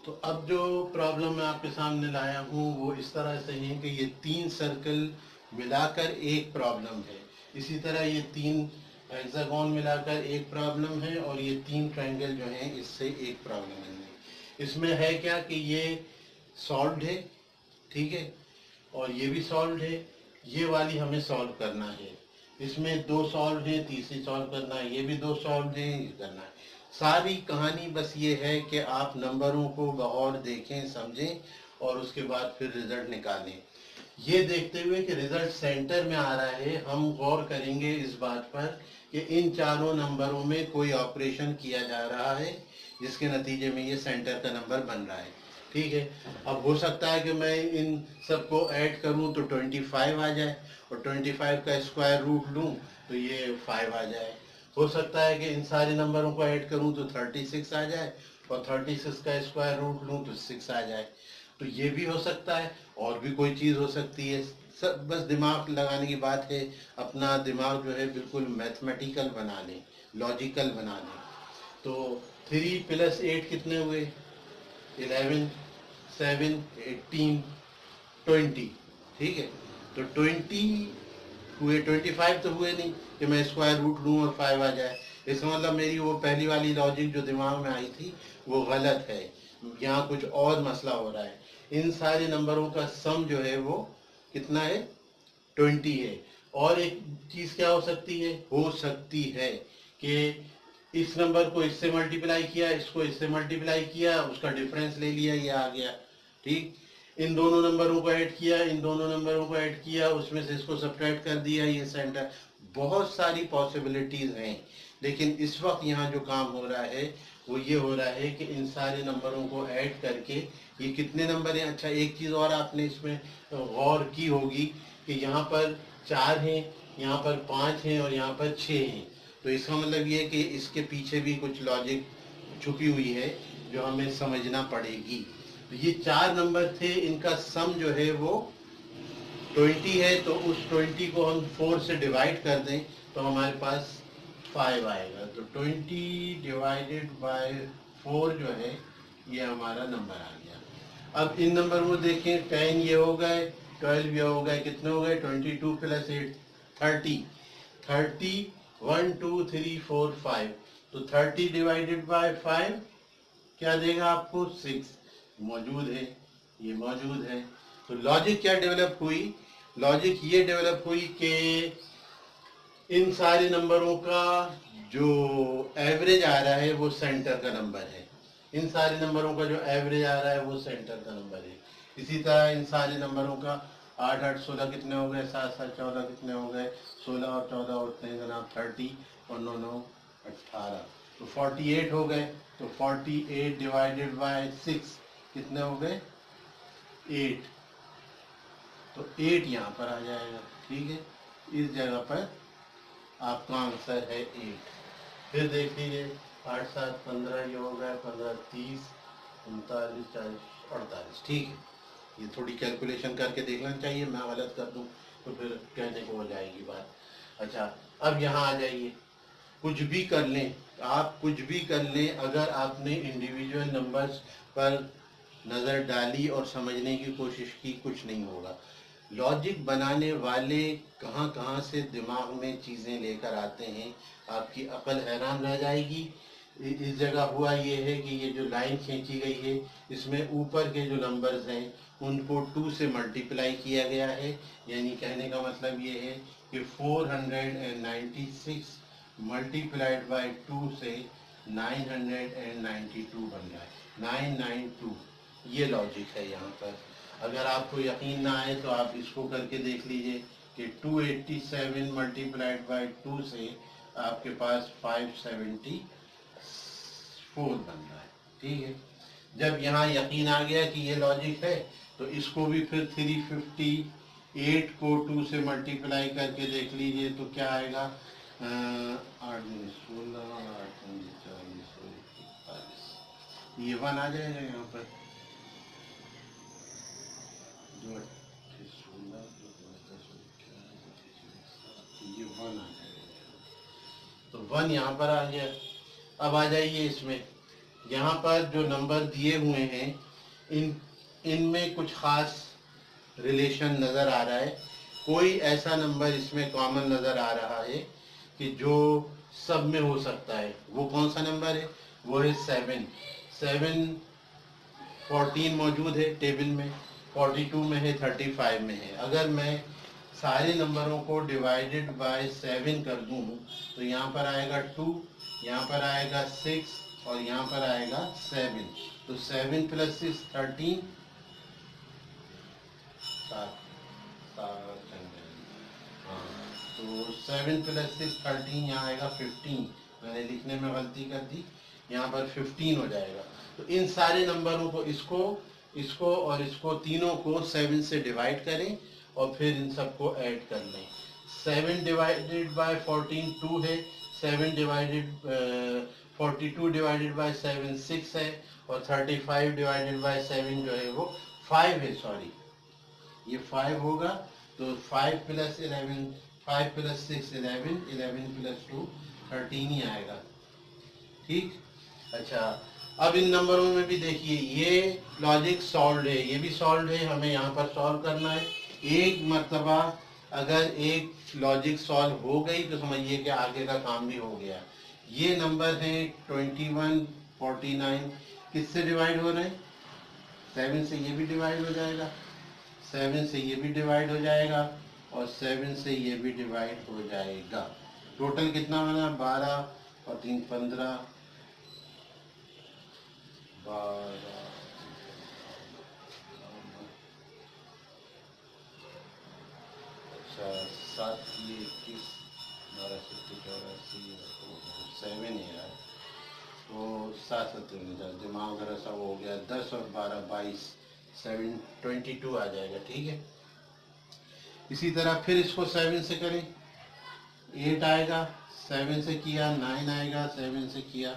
तो अब जो प्रॉब्लम मैं आपके सामने लाया हूँ वो इस तरह से है कि ये 3 सर्कल मिलाकर एक प्रॉब्लम है। इसी तरह ये 3 हेक्सागोन मिलाकर एक प्रॉब्लम है और ये 3 ट्रायंगल जो हैं इससे एक प्रॉब्लम है। इसमें है क्या कि ये सॉल्व्ड है, ठीक है, और ये भी सॉल्व्ड है। ये वाली हमें सॉल्व करना है। इसमें 2 सॉल्व है, तीसरी सॉल्व करना है, ये भी 2 सॉल्व है, ये करना है। सारी कहानी बस ये है कि आप नंबरों को गौर देखें, समझें और उसके बाद फिर रिजल्ट निकालें। ये देखते हुए कि रिजल्ट सेंटर में आ रहा है, हम गौर करेंगे इस बात पर कि इन चारों नंबरों में कोई ऑपरेशन किया जा रहा है जिसके नतीजे में ये सेंटर का नंबर बन रहा है, ठीक है। अब हो सकता है कि मैं इन सबको ऐड करूं तो 25 आ जाए और 25 का स्क्वायर रूट लूं तो ये 5 आ जाए। हो सकता है कि इन सारे नंबरों को ऐड करूं तो 36 आ जाए और 36 का स्क्वायर रूट लूं तो 6 आ जाए। तो ये भी हो सकता है और भी कोई चीज़ हो सकती है। सब बस दिमाग लगाने की बात है। अपना दिमाग जो है बिल्कुल मैथमेटिकल बना लें, लॉजिकल बना लें। तो 3 + 8 कितने हुए? 11, 7, 18, 20, ठीक है। तो 20 हुए, 25 तो हुए नहीं कि मैं स्क्वायर रूट लूँ और 5 आ जाए। इसका मतलब मेरी वो पहली वाली लॉजिक जो दिमाग में आई थी वो गलत है। यहाँ कुछ और मसला हो रहा है। इन सारे नंबरों का सम जो है वो कितना है? 20 है। और एक चीज़ क्या हो सकती है कि इस नंबर को इससे मल्टीप्लाई किया, इसको इससे मल्टीप्लाई किया, उसका डिफरेंस ले लिया, ये आ गया, ठीक। इन दोनों नंबरों को ऐड किया, इन दोनों नंबरों को ऐड किया, उसमें से इसको सब्ट्रैक्ट कर दिया, ये सेंटर। बहुत सारी पॉसिबिलिटीज हैं, लेकिन इस वक्त यहाँ जो काम हो रहा है वो ये हो रहा है कि इन सारे नंबरों को ऐड करके ये कितने नंबर हैं। अच्छा, एक चीज़ और आपने इसमें गौर की होगी कि यहाँ पर 4 हैं, यहाँ पर 5 हैं और यहाँ पर 6 हैं। तो इसका मतलब ये है कि इसके पीछे भी कुछ लॉजिक छुपी हुई है जो हमें समझना पड़ेगी। तो ये 4 नंबर थे, इनका सम जो है वो 20 है। तो उस 20 को हम 4 से डिवाइड कर दें तो हमारे पास 5 आएगा। तो 20 डिवाइडेड बाय 4 जो है ये हमारा नंबर आ गया। अब इन नंबर को देखें, 10 ये हो गए, 12 ये हो गए, कितने हो गए? 22 + 8 30। 30 1 2 3 4 5। तो 30 डिवाइडेड बाय 5 क्या देगा आपको? 6। मौजूद है, ये मौजूद है। तो लॉजिक क्या डेवलप हुई? लॉजिक ये डेवलप हुई कि इन सारे नंबरों का जो एवरेज आ रहा है वो सेंटर का नंबर है। इन सारे नंबरों का जो एवरेज आ रहा है वो सेंटर का नंबर है। इसी तरह इन सारे नंबरों का 8 8 16 कितने हो गए? 7 7 14 कितने हो गए? 16 और 14 होते हैं जनाब 30 और 9 9 18। तो 48 हो गए। तो 48 डिवाइडेड बाय 6 कितने हो गए? 8। तो 8 यहाँ पर आ जाएगा, ठीक है। इस जगह पर आपका आंसर है 8। फिर देख लीजिए, 8 7 15 ये हो गया, 15 30 39 40 48, ठीक है। ये थोड़ी कैलकुलेशन करके देखना चाहिए, मैं गलत कर दूं तो फिर कहने को हो जाएगी बात। अच्छा, अब यहाँ आ जाइए। कुछ भी कर लें, आप कुछ भी कर लें, अगर आपने इंडिविजुअल नंबर्स पर नज़र डाली और समझने की कोशिश की, कुछ नहीं होगा। लॉजिक बनाने वाले कहाँ कहाँ से दिमाग में चीज़ें लेकर आते हैं, आपकी अकल हैरान रह जाएगी। इस जगह हुआ ये है कि ये जो लाइन खींची गई है इसमें ऊपर के जो नंबर्स हैं उनको 2 से मल्टीप्लाई किया गया है। यानी कहने का मतलब ये है कि 496 मल्टीप्लाइड बाय 2 से 992 बन रहा है, 992। ये लॉजिक है यहाँ पर। अगर आपको यकीन ना आए तो आप इसको करके देख लीजिए कि 287 मल्टीप्लाइड बाय 2 से आपके पास 574 बन रहा है, ठीक है। जब यहाँ यकीन आ गया कि ये लॉजिक है तो इसको भी फिर 358 को 2 से मल्टीप्लाई करके देख लीजिए तो क्या आएगा? 8 दूनी 16, 8 दूनी 40 और 41। ये 1 आ जाएगा यहाँ पर। 2 8 16, 2 10 11, ये 1 आ जाएगा। तो 1 यहाँ पर आ गया। अब आ जाइए इसमें, यहाँ पर जो नंबर दिए हुए हैं इनमें कुछ खास रिलेशन नज़र आ रहा है। कोई ऐसा नंबर इसमें कॉमन नज़र आ रहा है कि जो सब में हो सकता है। वो कौन सा नंबर है? वो है 7। 14 मौजूद है टेबल में, 42 में है, 35 में है। अगर मैं सारे नंबरों को डिवाइडेड बाय 7 कर दूं तो यहाँ पर आएगा 2, यहाँ पर आएगा 6 और यहाँ पर आएगा 7। तो 7 + 6 13, 7 हाँ, तो 7 + 6 13, यहाँ आएगा 15। मैंने लिखने में गलती कर दी, यहाँ पर 15 हो जाएगा। तो इन सारे नंबरों को इसको और इसको तीनों को 7 से डिवाइड करें और फिर इन सबको ऐड कर लें। 7 डिवाइडेड बाय 14 2 है, 7 डिवाइडेड 42 डिवाइडेड बाय 7 6 है और 35 डिवाइडेड बाय 7 जो है वो 5 है। सॉरी, ये 5 होगा। तो 5 + 11, 5 + 6 11, 11 + 2 13 ही आएगा। ठीक, अच्छा, अब इन नंबरों में भी देखिए, ये लॉजिक सॉल्व है, ये भी सॉल्व है, हमें यहाँ पर सॉल्व करना है। एक मर्तबा अगर एक लॉजिक सॉल्व हो गई तो समझिए कि आगे का काम भी हो गया। ये नंबर है 21 49, किससे डिवाइड हो रहे हैं? 7 से ये भी डिवाइड हो जाएगा, 7 से ये भी डिवाइड हो जाएगा और 7 से ये भी डिवाइड हो जाएगा। टोटल कितना बना? 12 और 3 15, 12, अच्छा 7 ये 21, 12 7 84, 7 है यार, तो 7 7 49, दिमाग मेरा सब हो गया। 10 और 12 22, 7 22 आ जाएगा। ठीक है, इसी तरह फिर इसको 7 से करें, 8 आएगा, 7 से किया 9 आएगा, 7 से किया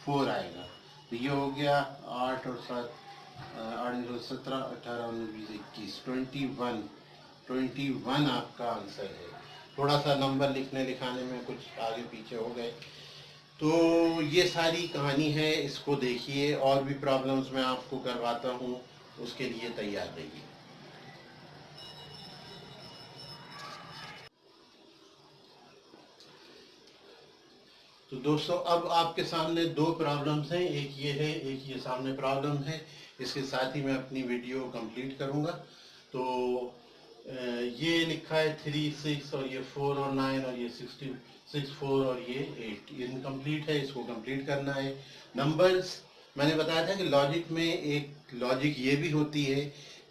4 आएगा। तो ये हो गया 8 और 7, 8 17 18 19 20 21, 21 आपका आंसर है। थोड़ा सा नंबर लिखने लिखाने में कुछ आगे पीछे हो गए। तो ये सारी कहानी है, इसको देखिए। और भी प्रॉब्लम्स मैं आपको करवाता हूँ, उसके लिए तैयार रहिए। तो दोस्तों, अब आपके सामने दो प्रॉब्लम्स हैं, एक ये है, एक ये सामने प्रॉब्लम है। इसके साथ ही मैं अपनी वीडियो कंप्लीट करूंगा। तो ये लिखा है 3 6 और ये 4 और 9 और ये 66 4 और ये 8, इनकम्प्लीट है, इसको कंप्लीट करना है। नंबर्स, मैंने बताया था कि लॉजिक में एक लॉजिक ये भी होती है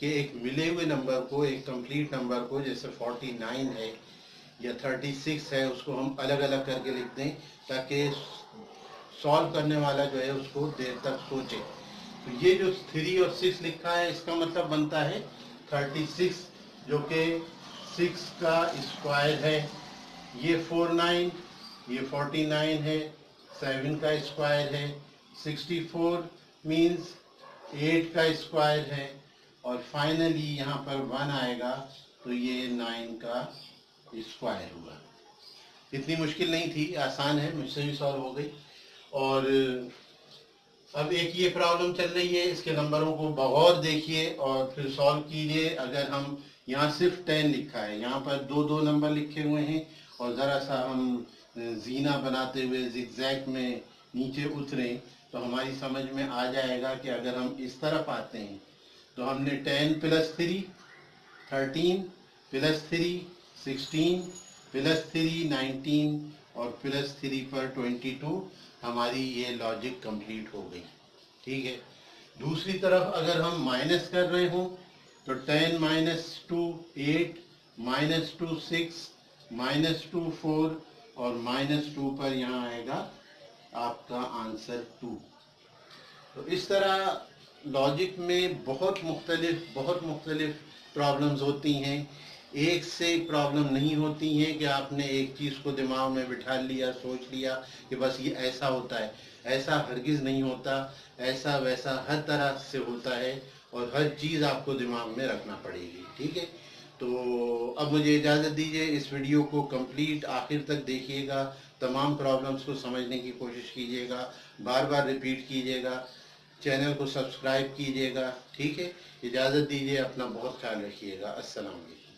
कि एक मिले हुए नंबर को, एक कंप्लीट नंबर को, जैसे 49 है या 36 है, उसको हम अलग अलग करके लिख दें ताकि सॉल्व करने वाला जो है उसको देर तक सोचे। तो ये जो 3 और 6 लिखा है, इसका मतलब बनता है 36, जो कि 6 का स्क्वायर है। ये 49, ये 49 है, 7 का स्क्वायर है। 64 मीन्स 8 का स्क्वायर है। और फाइनली यहाँ पर 1 आएगा, तो ये 9 का स्क्वायर हुआ। इतनी मुश्किल नहीं थी, आसान है, मुझसे भी सॉल्व हो गई। और अब एक ये प्रॉब्लम चल रही है, इसके नंबरों को बगौर देखिए और फिर सॉल्व कीजिए। अगर हम यहाँ सिर्फ 10 लिखा है, यहाँ पर दो दो नंबर लिखे हुए हैं और ज़रा सा हम जीना बनाते हुए जिगजैग में नीचे उतरें तो हमारी समझ में आ जाएगा कि अगर हम इस तरफ आते हैं तो हमने 10 + 3 13 + 3 16 + 3 19 और +3 पर 22, हमारी ये लॉजिक कंप्लीट हो गई। ठीक है, दूसरी तरफ अगर हम माइनस कर रहे हो तो 10 - 2 8, -2 6, -2 4 और -2 पर यहाँ आएगा आपका आंसर 2। तो इस तरह लॉजिक में बहुत मुख्तलिफ प्रॉब्लम्स होती हैं। एक से प्रॉब्लम नहीं होती हैं कि आपने एक चीज़ को दिमाग में बिठा लिया, सोच लिया कि बस ये ऐसा होता है। ऐसा हरगिज़ नहीं होता, ऐसा वैसा हर तरह से होता है और हर चीज़ आपको दिमाग में रखना पड़ेगी। ठीक है, तो अब मुझे इजाज़त दीजिए, इस वीडियो को कंप्लीट आखिर तक देखिएगा तमाम प्रॉब्लम्स को समझने की कोशिश कीजिएगा, बार बार रिपीट कीजिएगा, चैनल को सब्सक्राइब कीजिएगा। ठीक है, इजाज़त दीजिए, अपना बहुत ख्याल रखिएगा। अस्सलाम वालेकुम।